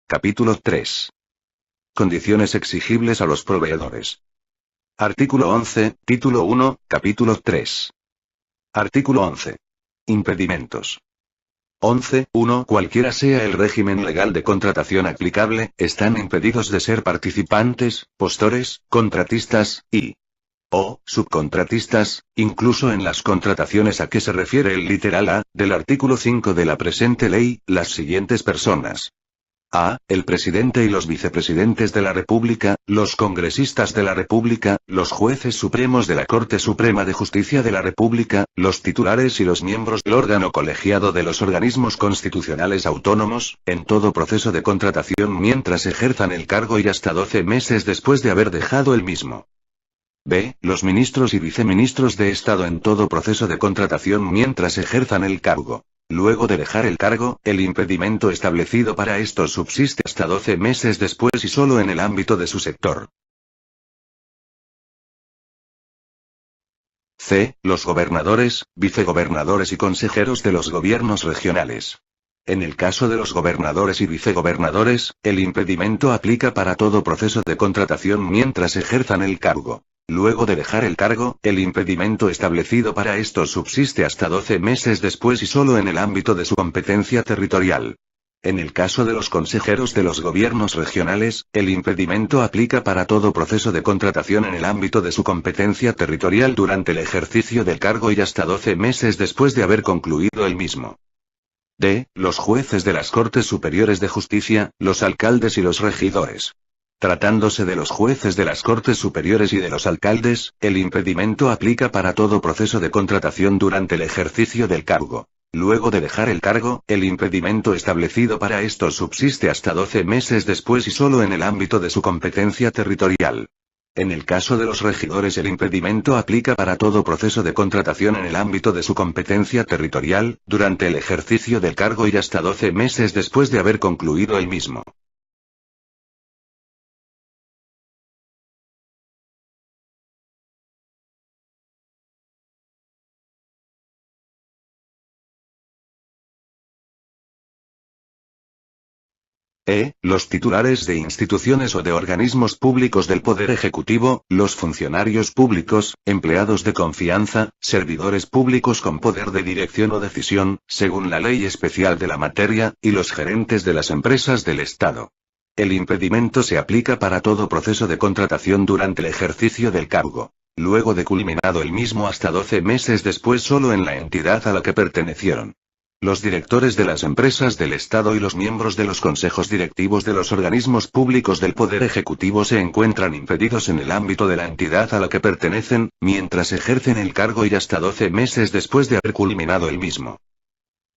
Capítulo 3. Condiciones exigibles a los proveedores. Artículo 11, Título 1, Capítulo 3. Artículo 11. Impedimentos. 11.1. Cualquiera sea el régimen legal de contratación aplicable, están impedidos de ser participantes, postores, contratistas, o subcontratistas, incluso en las contrataciones a que se refiere el literal A, del artículo 5 de la presente ley, las siguientes personas. A. El presidente y los vicepresidentes de la República, los congresistas de la República, los jueces supremos de la Corte Suprema de Justicia de la República, los titulares y los miembros del órgano colegiado de los organismos constitucionales autónomos, en todo proceso de contratación mientras ejerzan el cargo y hasta 12 meses después de haber dejado el mismo. B. Los ministros y viceministros de Estado en todo proceso de contratación mientras ejerzan el cargo. Luego de dejar el cargo, el impedimento establecido para estos subsiste hasta 12 meses después y solo en el ámbito de su sector. C. Los gobernadores, vicegobernadores y consejeros de los gobiernos regionales. En el caso de los gobernadores y vicegobernadores, el impedimento aplica para todo proceso de contratación mientras ejerzan el cargo. Luego de dejar el cargo, el impedimento establecido para estos subsiste hasta 12 meses después y solo en el ámbito de su competencia territorial. En el caso de los consejeros de los gobiernos regionales, el impedimento aplica para todo proceso de contratación en el ámbito de su competencia territorial durante el ejercicio del cargo y hasta 12 meses después de haber concluido el mismo. D. Los jueces de las Cortes Superiores de Justicia, los alcaldes y los regidores. Tratándose de los jueces de las Cortes Superiores y de los alcaldes, el impedimento aplica para todo proceso de contratación durante el ejercicio del cargo. Luego de dejar el cargo, el impedimento establecido para estos subsiste hasta 12 meses después y solo en el ámbito de su competencia territorial. En el caso de los regidores, el impedimento aplica para todo proceso de contratación en el ámbito de su competencia territorial, durante el ejercicio del cargo y hasta 12 meses después de haber concluido el mismo. Los titulares de instituciones o de organismos públicos del Poder Ejecutivo, los funcionarios públicos, empleados de confianza, servidores públicos con poder de dirección o decisión, según la ley especial de la materia, y los gerentes de las empresas del Estado. El impedimento se aplica para todo proceso de contratación durante el ejercicio del cargo. Luego de culminado el mismo hasta 12 meses después solo en la entidad a la que pertenecieron. Los directores de las empresas del Estado y los miembros de los consejos directivos de los organismos públicos del Poder Ejecutivo se encuentran impedidos en el ámbito de la entidad a la que pertenecen, mientras ejercen el cargo y hasta 12 meses después de haber culminado el mismo.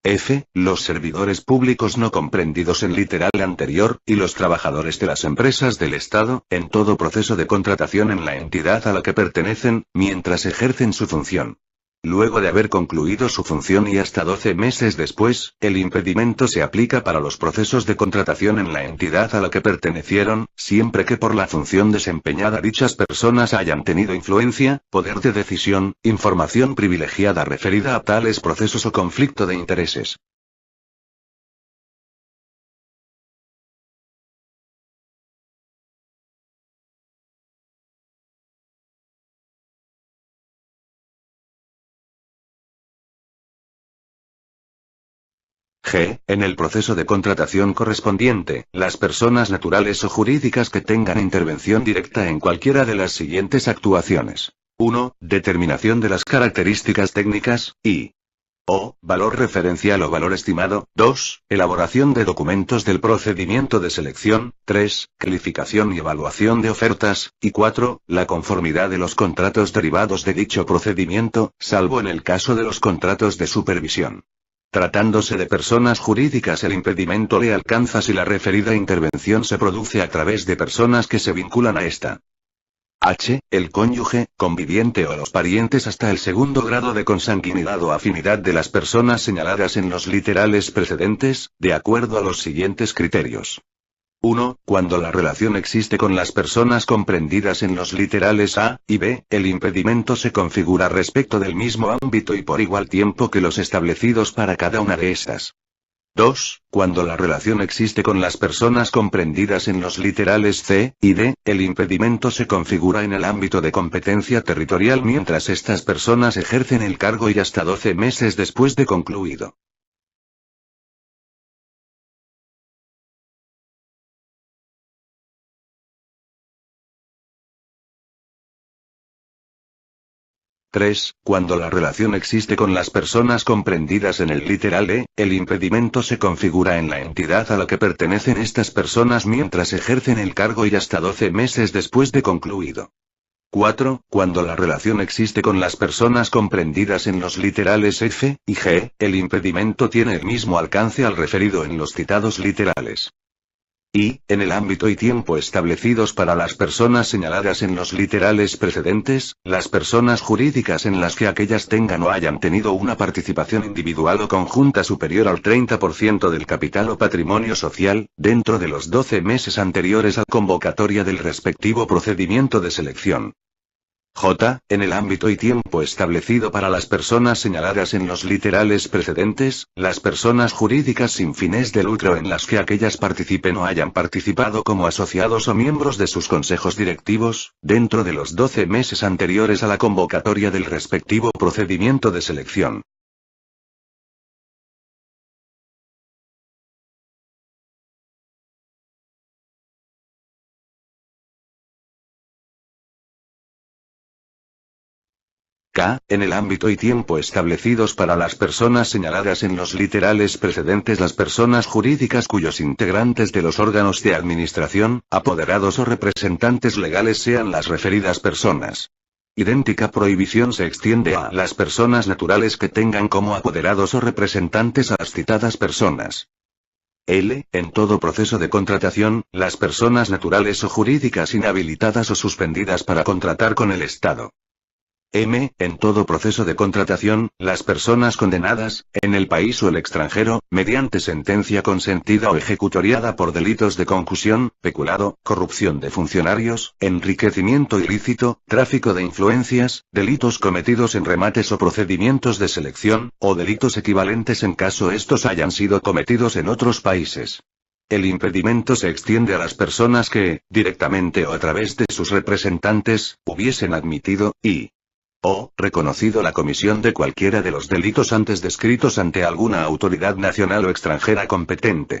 F. Los servidores públicos no comprendidos en literal anterior, y los trabajadores de las empresas del Estado, en todo proceso de contratación en la entidad a la que pertenecen, mientras ejercen su función. Luego de haber concluido su función y hasta 12 meses después, el impedimento se aplica para los procesos de contratación en la entidad a la que pertenecieron, siempre que por la función desempeñada dichas personas hayan tenido influencia, poder de decisión, información privilegiada referida a tales procesos o conflicto de intereses. G. En el proceso de contratación correspondiente, las personas naturales o jurídicas que tengan intervención directa en cualquiera de las siguientes actuaciones. 1. Determinación de las características técnicas, o valor referencial o valor estimado. 2. Elaboración de documentos del procedimiento de selección. 3. Calificación y evaluación de ofertas. Y 4. La conformidad de los contratos derivados de dicho procedimiento, salvo en el caso de los contratos de supervisión. Tratándose de personas jurídicas, el impedimento le alcanza si la referida intervención se produce a través de personas que se vinculan a esta. H. El cónyuge, conviviente o los parientes hasta el segundo grado de consanguinidad o afinidad de las personas señaladas en los literales precedentes, de acuerdo a los siguientes criterios. 1. Cuando la relación existe con las personas comprendidas en los literales A y B, el impedimento se configura respecto del mismo ámbito y por igual tiempo que los establecidos para cada una de estas. 2. Cuando la relación existe con las personas comprendidas en los literales C y D, el impedimento se configura en el ámbito de competencia territorial mientras estas personas ejercen el cargo y hasta 12 meses después de concluido. Cuando la relación existe con las personas comprendidas en el literal E, el impedimento se configura en la entidad a la que pertenecen estas personas mientras ejercen el cargo y hasta 12 meses después de concluido. 4. Cuando la relación existe con las personas comprendidas en los literales F y G, el impedimento tiene el mismo alcance al referido en los citados literales. Y, en el ámbito y tiempo establecidos para las personas señaladas en los literales precedentes, las personas jurídicas en las que aquellas tengan o hayan tenido una participación individual o conjunta superior al 30% del capital o patrimonio social, dentro de los 12 meses anteriores a la convocatoria del respectivo procedimiento de selección. J. En el ámbito y tiempo establecido para las personas señaladas en los literales precedentes, las personas jurídicas sin fines de lucro en las que aquellas participen o hayan participado como asociados o miembros de sus consejos directivos, dentro de los 12 meses anteriores a la convocatoria del respectivo procedimiento de selección. K. En el ámbito y tiempo establecidos para las personas señaladas en los literales precedentes, las personas jurídicas cuyos integrantes de los órganos de administración, apoderados o representantes legales sean las referidas personas. Idéntica prohibición se extiende a las personas naturales que tengan como apoderados o representantes a las citadas personas. L. En todo proceso de contratación, las personas naturales o jurídicas inhabilitadas o suspendidas para contratar con el Estado. M. En todo proceso de contratación, las personas condenadas, en el país o el extranjero, mediante sentencia consentida o ejecutoriada por delitos de concusión, peculado, corrupción de funcionarios, enriquecimiento ilícito, tráfico de influencias, delitos cometidos en remates o procedimientos de selección, o delitos equivalentes en caso estos hayan sido cometidos en otros países. El impedimento se extiende a las personas que, directamente o a través de sus representantes, hubiesen admitido, o reconocido la comisión de cualquiera de los delitos antes descritos ante alguna autoridad nacional o extranjera competente.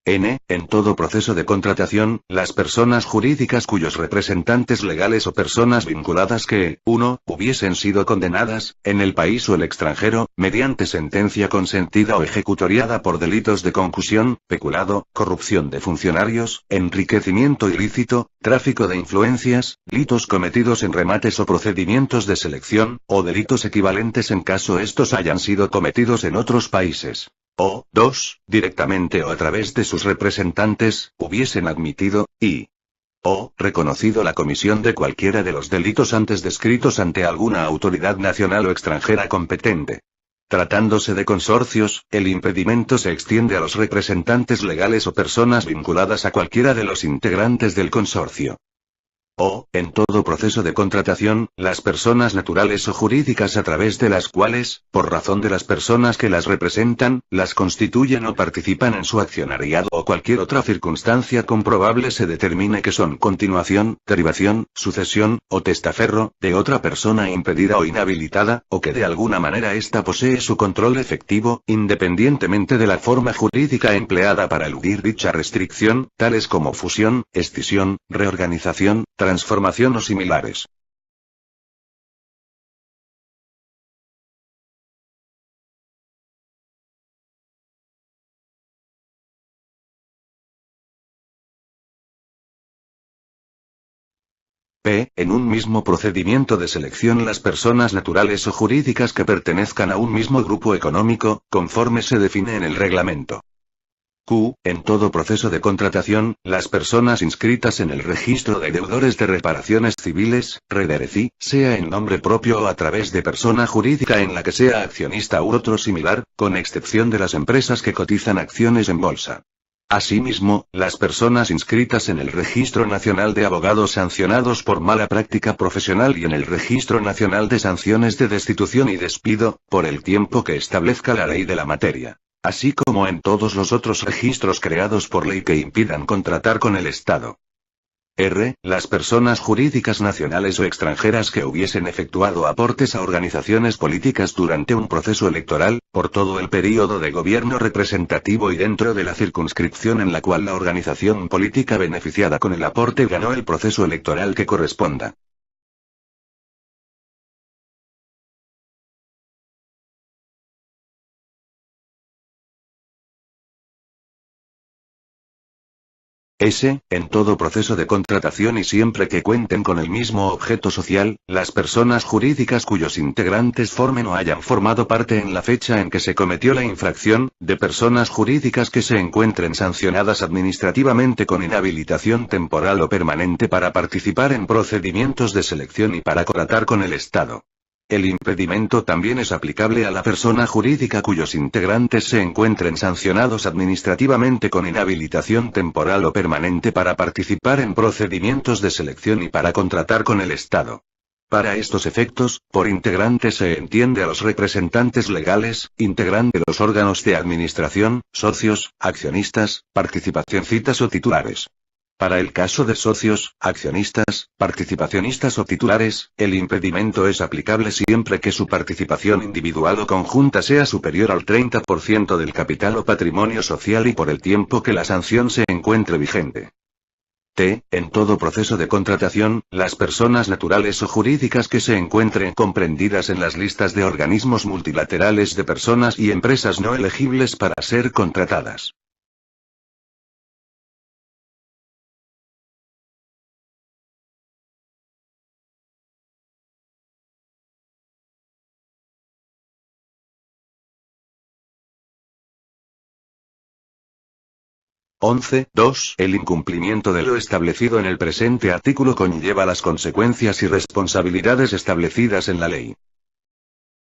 N. En todo proceso de contratación, las personas jurídicas cuyos representantes legales o personas vinculadas que, 1. Hubiesen sido condenadas, en el país o el extranjero, mediante sentencia consentida o ejecutoriada por delitos de concusión, peculado, corrupción de funcionarios, enriquecimiento ilícito, tráfico de influencias, delitos cometidos en remates o procedimientos de selección, o delitos equivalentes en caso estos hayan sido cometidos en otros países. O, 2, directamente o a través de sus representantes, hubiesen admitido, o reconocido la comisión de cualquiera de los delitos antes descritos ante alguna autoridad nacional o extranjera competente. Tratándose de consorcios, el impedimento se extiende a los representantes legales o personas vinculadas a cualquiera de los integrantes del consorcio. O, en todo proceso de contratación, las personas naturales o jurídicas a través de las cuales, por razón de las personas que las representan, las constituyen o participan en su accionariado o cualquier otra circunstancia comprobable se determine que son continuación, derivación, sucesión, o testaferro, de otra persona impedida o inhabilitada, o que de alguna manera ésta posee su control efectivo, independientemente de la forma jurídica empleada para eludir dicha restricción, tales como fusión, escisión, reorganización, transformación o similares. P. En un mismo procedimiento de selección las personas naturales o jurídicas que pertenezcan a un mismo grupo económico, conforme se define en el reglamento. Q. En todo proceso de contratación, las personas inscritas en el registro de deudores de reparaciones civiles, REDERECI, sea en nombre propio o a través de persona jurídica en la que sea accionista u otro similar, con excepción de las empresas que cotizan acciones en bolsa. Asimismo, las personas inscritas en el Registro Nacional de Abogados sancionados por mala práctica profesional y en el Registro Nacional de Sanciones de Destitución y Despido, por el tiempo que establezca la ley de la materia. Así como en todos los otros registros creados por ley que impidan contratar con el Estado. Las personas jurídicas nacionales o extranjeras que hubiesen efectuado aportes a organizaciones políticas durante un proceso electoral, por todo el período de gobierno representativo y dentro de la circunscripción en la cual la organización política beneficiada con el aporte ganó el proceso electoral que corresponda. En todo proceso de contratación y siempre que cuenten con el mismo objeto social, las personas jurídicas cuyos integrantes formen o hayan formado parte en la fecha en que se cometió la infracción, de personas jurídicas que se encuentren sancionadas administrativamente con inhabilitación temporal o permanente para participar en procedimientos de selección y para contratar con el Estado. El impedimento también es aplicable a la persona jurídica cuyos integrantes se encuentren sancionados administrativamente con inhabilitación temporal o permanente para participar en procedimientos de selección y para contratar con el Estado. Para estos efectos, por integrante se entiende a los representantes legales, integrante de los órganos de administración, socios, accionistas, participacionistas o titulares. Para el caso de socios, accionistas, participacionistas o titulares, el impedimento es aplicable siempre que su participación individual o conjunta sea superior al 30% del capital o patrimonio social y por el tiempo que la sanción se encuentre vigente. En todo proceso de contratación, las personas naturales o jurídicas que se encuentren comprendidas en las listas de organismos multilaterales de personas y empresas no elegibles para ser contratadas. El incumplimiento de lo establecido en el presente artículo conlleva las consecuencias y responsabilidades establecidas en la ley.